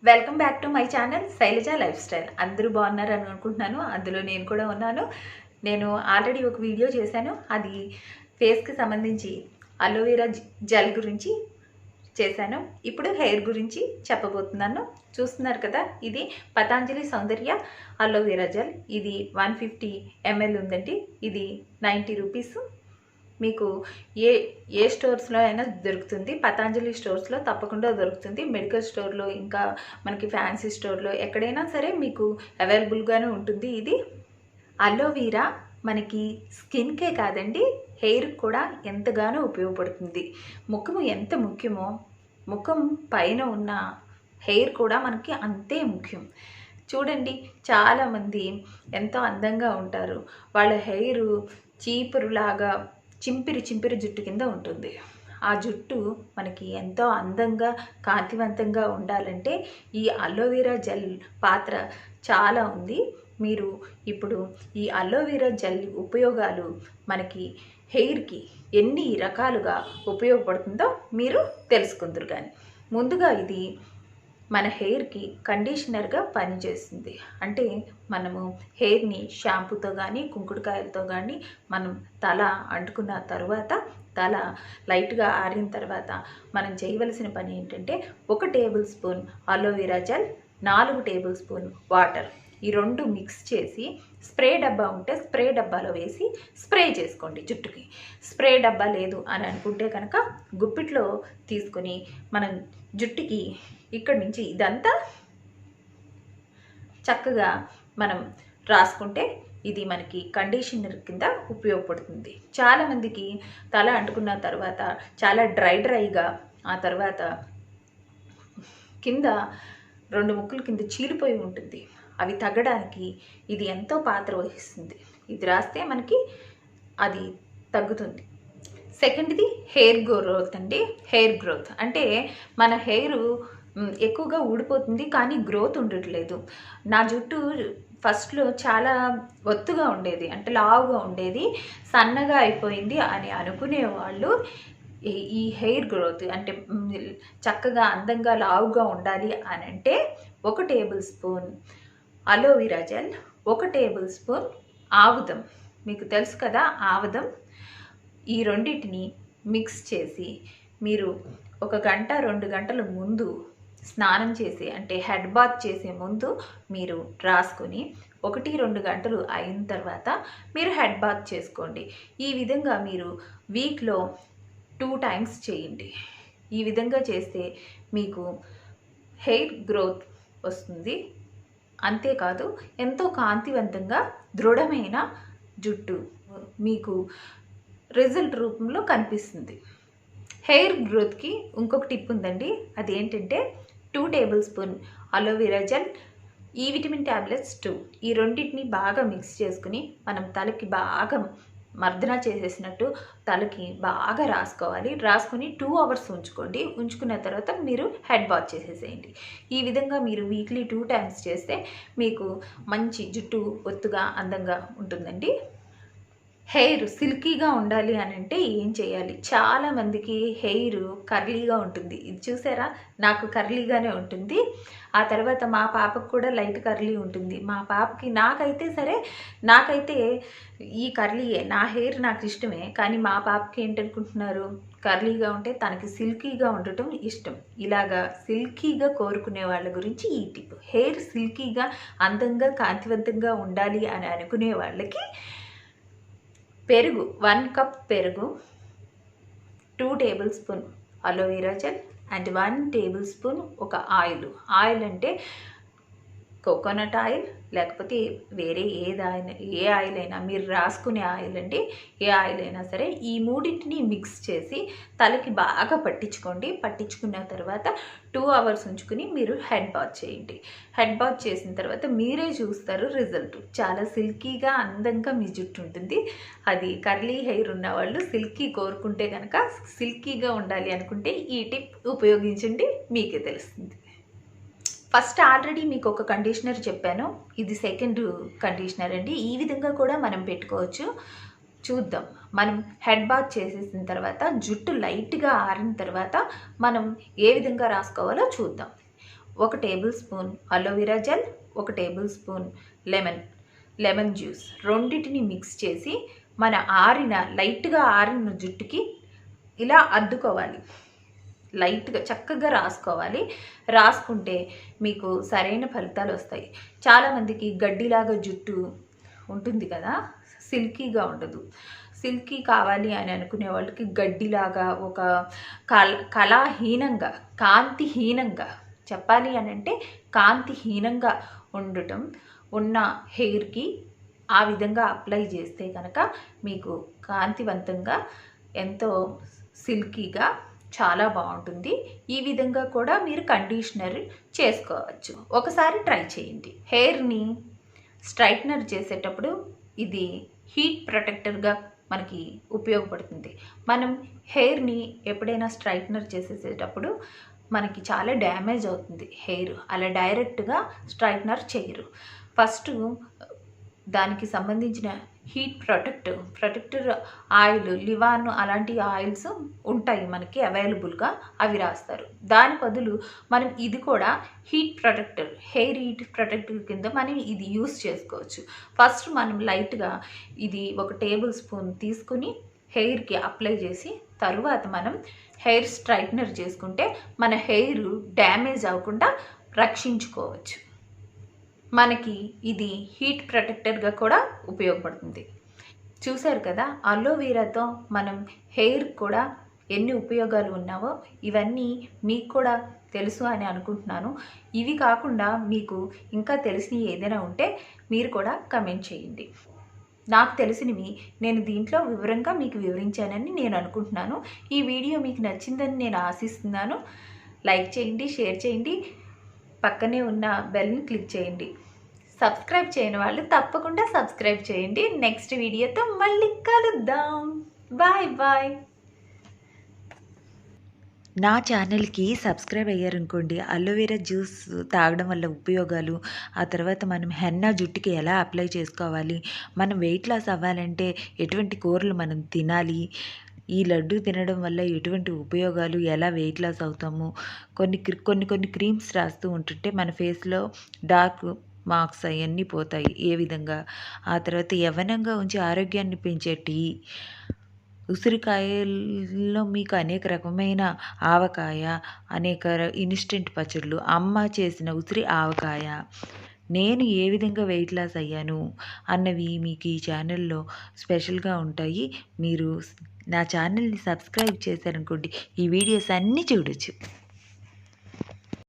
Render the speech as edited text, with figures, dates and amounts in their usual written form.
Welcome back to my channel Shailaja lifestyle. అందరూ బాగున్నారని అనుకుంటున్నాను. అందులో నేను కూడా ఉన్నాను. నేను ఆల్రెడీ ఒక వీడియో చేశాను. అది ఫేస్కి సంబంధించి అలోవెరా జెల్ గురించి చేశాను. ఇప్పుడు హెయిర్ గురించి చెప్పబోతున్నాను. చూస్తున్నారు కదా, ఇది పతాంజలి సౌందర్య అలోవెరా జెల్. ఇది 150 ml ఉందండి. ఇది 90 రూపీస్. మీకు ఏ స్టోర్స్లో అయినా దొరుకుతుంది. పతాంజలి స్టోర్స్లో తప్పకుండా దొరుకుతుంది. మెడికల్ స్టోర్లో, ఇంకా మనకి ఫ్యాన్సీ స్టోర్లో ఎక్కడైనా సరే మీకు అవైలబుల్గానే ఉంటుంది. ఇది అలోవెరా మనకి స్కిన్కే కాదండి, హెయిర్కి కూడా ఎంతగానో ఉపయోగపడుతుంది. ముఖము ఎంత ముఖ్యమో, ముఖం పైన ఉన్న హెయిర్ కూడా మనకి అంతే ముఖ్యం. చూడండి, చాలామంది ఎంతో అందంగా ఉంటారు. వాళ్ళ హెయిర్ చీపురులాగా చింపిరి జుట్టు కింద ఉంటుంది. ఆ జుట్టు మనకి ఎంతో అందంగా కాంతివంతంగా ఉండాలంటే ఈ అలోవెరా జెల్ పాత్ర చాలా ఉంది. మీరు ఇప్పుడు ఈ అలోవెరా జెల్ ఉపయోగాలు మనకి హెయిర్కి ఎన్ని రకాలుగా ఉపయోగపడుతుందో మీరు తెలుసుకుందరు. కానీ ముందుగా ఇది మన హెయిర్కి కండిషనర్గా పనిచేస్తుంది. అంటే మనము హెయిర్ని షాంపూతో కానీ కుంకుడుకాయలతో కానీ మనం తల అంటుకున్న తర్వాత, తల లైట్గా ఆరిన తర్వాత మనం చేయవలసిన పని ఏంటంటే 1 table spoon aloe vera gel, 4 table spoon water, ఈ రెండు మిక్స్ చేసి స్ప్రే డబ్బా ఉంటే స్ప్రే డబ్బాలో వేసి స్ప్రే చేసుకోండి జుట్టుకి. స్ప్రే డబ్బా లేదు అని అనుకుంటే కనుక గుప్పిట్లో తీసుకొని మనం జుట్టుకి ఇక్కడి నుంచి ఇదంతా చక్కగా మనం రాసుకుంటే ఇది మనకి కండిషనర్ కింద ఉపయోగపడుతుంది. చాలామందికి తల అంటుకున్న తర్వాత చాలా డ్రైగా, ఆ తర్వాత కింద 2 ముక్కులు కింద చీలిపోయి ఉంటుంది. అవి తగ్గడానికి ఇది ఎంతో పాత్ర వహిస్తుంది. ఇది రాస్తే మనకి అది తగ్గుతుంది. సెకండ్ది హెయిర్ గ్రోత్ అండి. హెయిర్ గ్రోత్ అంటే మన హెయిర్ ఎక్కువగా ఊడిపోతుంది కానీ గ్రోత్ ఉండట్లేదు. నా జుట్టు ఫస్ట్లో చాలా ఒత్తుగా ఉండేది, అంటే లావుగా ఉండేది, సన్నగా అయిపోయింది అని అనుకునే వాళ్ళు ఈ హెయిర్ గ్రోత్ అంటే చక్కగా అందంగా లావుగా ఉండాలి అని అంటే 1 table spoon aloe vera gel, 1 table spoon ఆముదం, మీకు తెలుసు కదా ఆముదం, ఈ రెండింటిని మిక్స్ చేసి మీరు 1 గంట 2 గంటల ముందు స్నానం చేసి, అంటే హెడ్ బాత్ చేసే ముందు మీరు రాసుకొని 1-2 గంటలు అయిన తర్వాత మీరు హెడ్ బాత్ చేసుకోండి. ఈ విధంగా మీరు వీక్లో 2 టైమ్స్ చేయండి. ఈ విధంగా చేస్తే మీకు హెయిర్ గ్రోత్ వస్తుంది. అంతేకాదు ఎంతో కాంతివంతంగా దృఢమైన జుట్టు మీకు రిజల్ట్ రూపంలో కనిపిస్తుంది. హెయిర్ గ్రోత్కి ఇంకొక టిప్ ఉందండి. అది ఏంటంటే 2 టేబుల్ స్పూన్ అలోవెరా జెల్, ఈ విటమిన్ ట్యాబ్లెట్స్ 2, ఈ రెండింటిని బాగా మిక్స్ చేసుకుని మనం తలకి బాగా మర్దన చేసేసినట్టు తలకి బాగా రాసుకోవాలి. రాసుకొని 2 అవర్స్ ఉంచుకోండి. ఉంచుకున్న తర్వాత మీరు హెడ్ బాత్ చేసేసేయండి. ఈ విధంగా మీరు వీక్లీ 2 టైమ్స్ చేస్తే మీకు మంచి జుట్టు ఒత్తుగా అందంగా ఉంటుందండి. హెయిర్ సిల్కీగా ఉండాలి అని అంటే ఏం చేయాలి? చాలామందికి హెయిర్ కర్లీగా ఉంటుంది. ఇది చూసారా, నాకు కర్లీగానే ఉంటుంది. ఆ తర్వాత మా పాపకు కూడా లైట్ కర్లీ ఉంటుంది. మా పాపకి నాకైతే ఈ కర్లీయే, నా హెయిర్ నాకు ఇష్టమే. కానీ మా పాపకి ఏంటనుకుంటున్నారు, కర్లీగా ఉంటే తనకి సిల్కీగా ఉండటం ఇష్టం. ఇలాగా సిల్కీగా కోరుకునే వాళ్ళ గురించి ఈ టిప్. హెయిర్ సిల్కీగా అందంగా కాంతివంతంగా ఉండాలి అని అనుకునే వాళ్ళకి పెరుగు, 1 కప్ పెరుగు, 2 table spoon aloe vera gel and 1 table spoon ఒక ఆయిల్ అంటే కోకోనట్ ఆయిల్, లేకపోతే వేరే ఏ ఆయిల్ అయినా, మీరు రాసుకునే ఆయిల్ అంటే ఏ ఆయిల్ అయినా సరే, ఈ మూడింటిని మిక్స్ చేసి తలకి బాగా పట్టించుకోండి. పట్టించుకున్న తర్వాత 2 అవర్స్ ఉంచుకుని మీరు హెడ్ బాత్ చేయండి. హెడ్ బాత్ చేసిన తర్వాత మీరే చూస్తారు రిజల్ట్. చాలా సిల్కీగా అందంగా మీ జుట్టు ఉంటుంది. అది కర్లీ హెయిర్ ఉన్న వాళ్ళు సిల్కీ కోరుకుంటే కనుక, సిల్కీగా ఉండాలి అనుకుంటే ఈ టిప్ ఉపయోగించండి, మీకే తెలుస్తుంది. ఫస్ట్ ఆల్రెడీ మీకు ఒక కండిషనర్ చెప్పాను, ఇది సెకండ్ కండిషనర్ అండి. ఈ విధంగా కూడా మనం పెట్టుకోవచ్చు. చూద్దాం. మనం హెడ్ బాత్ చేసేసిన తర్వాత జుట్టు లైట్గా ఆరిన తర్వాత మనం ఏ విధంగా రాసుకోవాలో చూద్దాం. 1 table spoon aloe vera gel, 1 table spoon lemon juice రెండింటిని మిక్స్ చేసి మన లైట్గా ఆరిన జుట్టుకి ఇలా అద్దుకోవాలి. లైట్గా చక్కగా రాసుకోవాలి. రాసుకుంటే మీకు సరైన ఫలితాలు వస్తాయి. చాలామందికి గడ్డిలాగా జుట్టు ఉంటుంది కదా, సిల్కీగా ఉండదు. సిల్కీ కావాలి అని అనుకునే వాళ్ళకి గడ్డిలాగా ఒక కళాహీనంగా, కాంతిహీనంగా చెప్పాలి అని అంటే కాంతిహీనంగా ఉండటం ఉన్న హెయిర్కి ఆ విధంగా అప్లై చేస్తే కనుక మీకు కాంతివంతంగా ఎంతో సిల్కీగా చాలా బాగుంటుంది. ఈ విధంగా కూడా మీరు కండిషనర్ చేసుకోవచ్చు. ఒకసారి ట్రై చేయండి. హెయిర్ని స్ట్రైట్నర్ చేసేటప్పుడు ఇది హీట్ ప్రొటెక్టర్గా మనకి ఉపయోగపడుతుంది. మనం హెయిర్ని ఎప్పుడైనా స్ట్రైట్నర్ చేసేసేటప్పుడు మనకి చాలా డ్యామేజ్ అవుతుంది హెయిర్. అలా డైరెక్ట్గా స్ట్రైట్నర్ చేయరు. ఫస్ట్ దానికి సంబంధించిన హీట్ ప్రొటెక్టర్ ఆయిల్, లివాన్ అలాంటి ఆయిల్స్ ఉంటాయి మనకి అవైలబుల్గా, అవి రాస్తారు. దాని బదులు మనం ఇది కూడా హెయిర్ హీట్ ప్రొటెక్టర్ కింద మనం ఇది యూస్ చేసుకోవచ్చు. ఫస్ట్ మనం లైట్గా ఇది 1 టేబుల్ స్పూన్ తీసుకుని హెయిర్కి అప్లై చేసి తరువాత మనం హెయిర్ స్ట్రైట్నర్ చేసుకుంటే మన హెయిర్ డ్యామేజ్ అవ్వకుండా రక్షించుకోవచ్చు. మనకి ఇది హీట్ ప్రొటెక్టర్గా కూడా ఉపయోగపడుతుంది. చూశారు కదా, అలోవెరాతో మనం హెయిర్ కూడా ఎన్ని ఉపయోగాలు ఉన్నావో ఇవన్నీ మీకు కూడా తెలుసు అని అనుకుంటున్నాను. ఇవి కాకుండా మీకు ఇంకా తెలిసినవి ఏదైనా ఉంటే మీరు కూడా కమెంట్ చేయండి. నాకు తెలిసినవి నేను దీంట్లో వివరంగా మీకు వివరించానని నేను అనుకుంటున్నాను. ఈ వీడియో మీకు నచ్చిందని నేను ఆశిస్తున్నాను. లైక్ చేయండి, షేర్ చేయండి, పక్కనే ఉన్న బెల్ని క్లిక్ చేయండి. సబ్స్క్రైబ్ చేయని వాళ్ళు తప్పకుండా సబ్స్క్రైబ్ చేయండి. నెక్స్ట్ వీడియోతో మళ్ళీ కలుద్దాం. Bye bye. నా ఛానల్కి సబ్స్క్రైబ్ అయ్యారనుకోండి, అలోవెరా జ్యూస్ తాగడం వల్ల ఉపయోగాలు, ఆ తర్వాత మనం హెన్నా జుట్టుకి ఎలా అప్లై చేసుకోవాలి, మనం వెయిట్ లాస్ అవ్వాలంటే ఎటువంటి కూరలు మనం తినాలి, ఈ లడ్డు తినడం వల్ల ఎటువంటి ఉపయోగాలు, ఎలా వెయిట్ లాస్ అవుతాము, కొన్ని క్రీమ్స్ రాస్తూ ఉంటుంటే మన ఫేస్లో డార్క్ మార్క్స్ అవన్నీ పోతాయి ఏ విధంగా, ఆ తర్వాత యవ్వనంగా ఉంచి ఆరోగ్యాన్ని పెంచే టీ, ఉసిరికాయల్లో మీకు అనేక రకమైన ఆవకాయ, అనేక ఇన్స్టెంట్ పచ్చళ్ళు, అమ్మ చేసిన ఉసిరి ఆవకాయ, నేను ఏ విధంగా వెయిట్ లాస్ అయ్యాను అన్నవి మీకు ఈ ఛానల్లో స్పెషల్గా ఉంటాయి. మీరు నా ఛానల్ని సబ్స్క్రైబ్ చేశారనుకోండి, ఈ వీడియోస్ అన్నీ చూడొచ్చు.